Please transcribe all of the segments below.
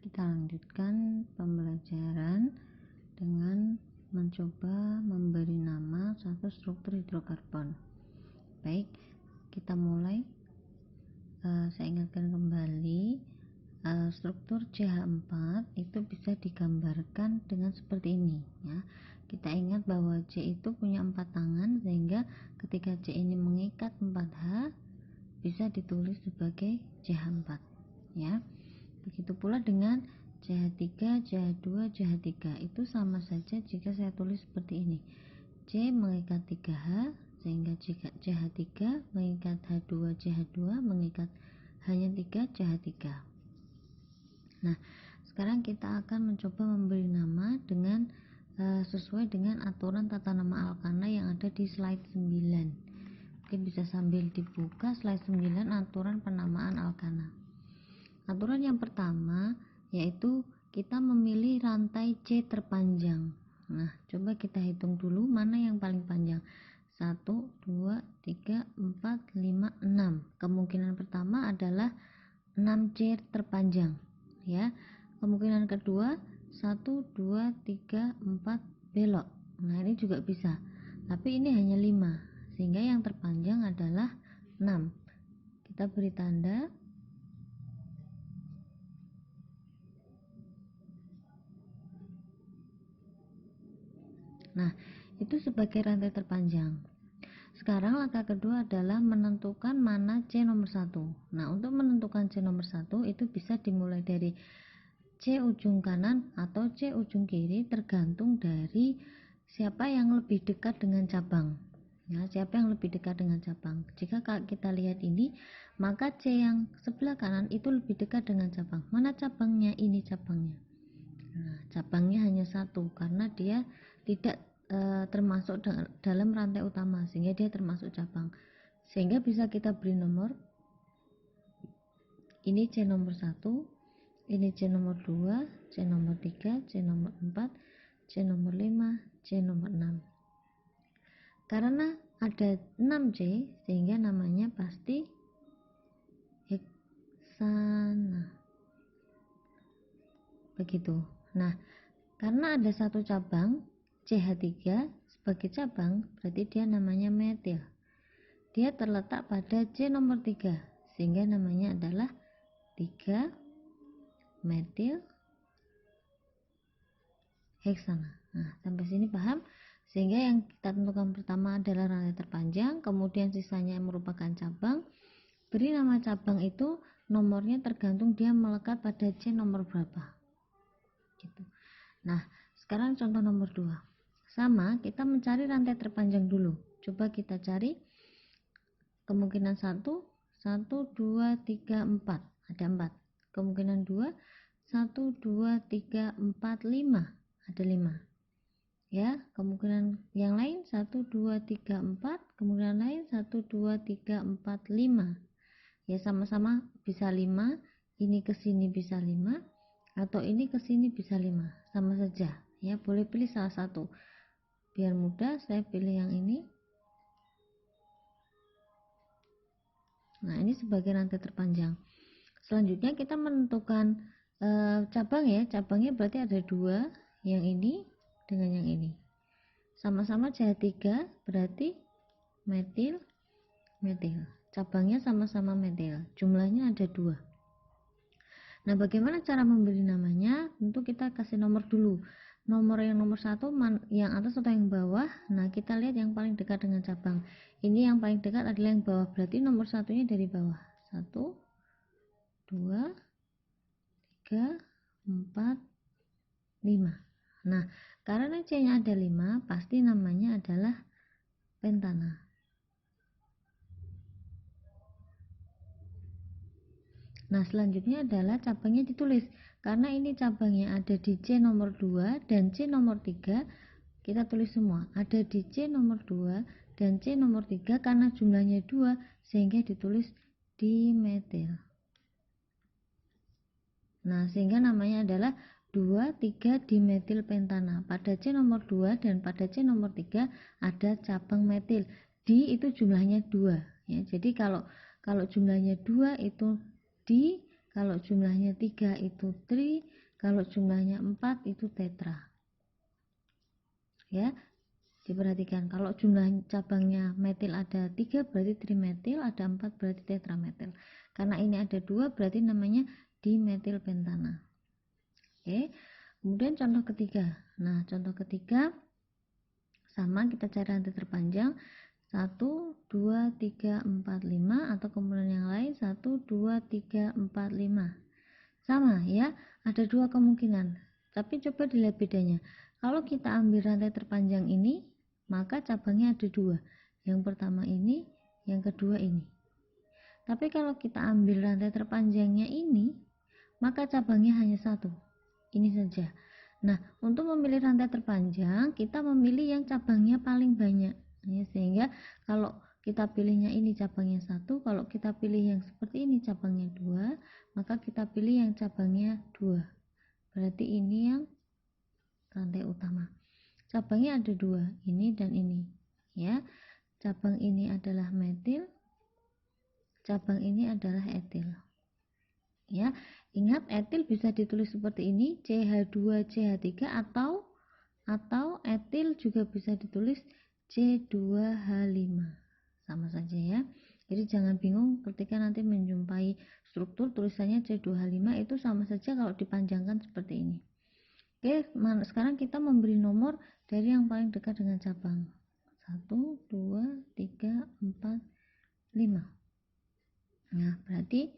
Kita lanjutkan pembelajaran dengan mencoba memberi nama satu struktur hidrokarbon. Baik, kita mulai. Saya ingatkan kembali, struktur CH4 itu bisa digambarkan dengan seperti ini ya. Kita ingat bahwa C itu punya 4 tangan, sehingga ketika C ini mengikat 4H bisa ditulis sebagai CH4 ya. Begitu pula dengan CH3, CH2, CH3 itu sama saja jika saya tulis seperti ini. C mengikat 3H, sehingga jika CH3 mengikat H2, CH2 mengikat hanya 3 CH3. Nah, sekarang kita akan mencoba memberi nama dengan sesuai dengan aturan tata nama alkana yang ada di slide 9. Mungkin bisa sambil dibuka slide 9, aturan penamaan alkana. Aturan yang pertama yaitu kita memilih rantai C terpanjang. Nah, coba kita hitung dulu mana yang paling panjang. 1, 2, 3, 4, 5, 6. Kemungkinan pertama adalah 6C terpanjang ya. Kemungkinan kedua 1, 2, 3, 4 belok. Nah, ini juga bisa. Tapi ini hanya 5, sehingga yang terpanjang adalah 6. Kita beri tanda. Nah, itu sebagai rantai terpanjang. Sekarang langkah kedua adalah menentukan mana C nomor 1. Nah, untuk menentukan C nomor 1 itu bisa dimulai dari C ujung kanan atau C ujung kiri, tergantung dari siapa yang lebih dekat dengan cabang. Ya, siapa yang lebih dekat dengan cabang. Jika kita lihat ini, maka C yang sebelah kanan itu lebih dekat dengan cabang. Mana cabangnya? Ini cabangnya. Nah, cabangnya hanya 1 karena dia tidak termasuk dalam rantai utama, sehingga dia termasuk cabang. Sehingga bisa kita beri nomor. Ini C nomor 1, ini C nomor 2, C nomor 3, C nomor 4, C nomor 5, C nomor 6. Karena ada 6C, sehingga namanya pasti heksana. Begitu. Nah, karena ada satu cabang CH3 sebagai cabang, berarti dia namanya metil. Dia terletak pada C nomor 3, sehingga namanya adalah 3 metil heksana. Nah, sampai sini paham? Sehingga yang kita tentukan pertama adalah rantai terpanjang, kemudian sisanya merupakan cabang. Beri nama cabang itu, nomornya tergantung dia melekat pada C nomor berapa. Gitu. Nah, sekarang contoh nomor 2. Sama, kita mencari rantai terpanjang dulu. Coba kita cari kemungkinan 1, 1, 2, 3, 4. Ada 4. Kemungkinan 2, 1, 2, 3, 4, 5. Ada 5. Ya, kemungkinan yang lain 1, 2, 3, 4. Kemungkinan lain 1, 2, 3, 4, 5. Ya, sama-sama bisa 5. Ini ke sini bisa 5. Atau ini ke sini bisa 5. Sama saja. Ya, boleh pilih salah satu. Biar mudah, saya pilih yang ini. Nah, ini sebagai rantai terpanjang. Selanjutnya kita menentukan cabang ya. Cabangnya berarti ada 2, yang ini dengan yang ini. Sama-sama CH3, berarti metil. Cabangnya sama-sama metil. Jumlahnya ada 2. Nah, bagaimana cara memberi namanya? Tentu kita kasih nomor dulu. Nomor yang nomor 1 yang atas atau yang bawah. Nah, kita lihat yang paling dekat dengan cabang. Ini yang paling dekat adalah yang bawah, berarti nomor 1-nya dari bawah. 1, 2, 3, 4, 5. Nah, karena C-nya ada 5, pasti namanya adalah pentana. Nah, selanjutnya adalah cabangnya ditulis. Karena ini cabangnya ada di C nomor 2 dan C nomor 3, kita tulis semua. Ada di C nomor 2 dan C nomor 3, karena jumlahnya 2, sehingga ditulis dimetil. Nah, sehingga namanya adalah 2,3 dimetil pentana. Pada C nomor 2 dan pada C nomor 3 ada cabang metil. Di itu jumlahnya 2 ya. Jadi kalau jumlahnya 2 itu di, kalau jumlahnya 3 itu tri, kalau jumlahnya 4 itu tetra. Ya, diperhatikan, kalau jumlah cabangnya metil ada 3 berarti trimetil, ada 4 berarti tetrametil. Karena ini ada 2 berarti namanya dimetil pentana. Oke. Kemudian contoh ketiga. Nah, contoh ketiga sama, kita cari rantai terpanjang 1 2 3 4 5, atau kemudian yang lain 1 2 3 4 5. Sama ya, ada 2 kemungkinan. Tapi coba dilihat bedanya. Kalau kita ambil rantai terpanjang ini, maka cabangnya ada 2. Yang pertama ini, yang kedua ini. Tapi kalau kita ambil rantai terpanjangnya ini, maka cabangnya hanya 1. Ini saja. Nah, untuk memilih rantai terpanjang, kita memilih yang cabangnya paling banyak. Ya, sehingga kalau kita pilihnya ini cabangnya 1, kalau kita pilih yang seperti ini cabangnya 2, maka kita pilih yang cabangnya 2. Berarti ini yang rantai utama. Cabangnya ada 2, ini dan ini. Ya, cabang ini adalah metil, cabang ini adalah etil. Ya, ingat etil bisa ditulis seperti ini, CH2CH3, atau etil juga bisa ditulis C2H5. Sama saja ya. Jadi jangan bingung ketika nanti menjumpai struktur tulisannya C2H5, itu sama saja kalau dipanjangkan seperti ini. Oke, sekarang kita memberi nomor dari yang paling dekat dengan cabang. 1 2 3 4 5. Nah, berarti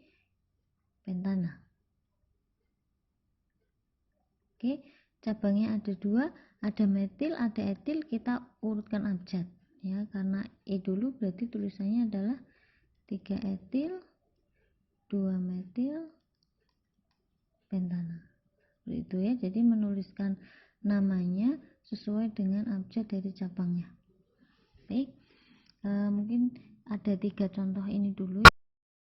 pentana. Oke, cabangnya ada 2, ada metil, ada etil, kita urutkan abjad ya, karena E dulu berarti tulisannya adalah 3 etil 2 metil pentana. Seperti itu ya, jadi menuliskan namanya sesuai dengan abjad dari cabangnya. Baik, mungkin ada 3 contoh ini dulu.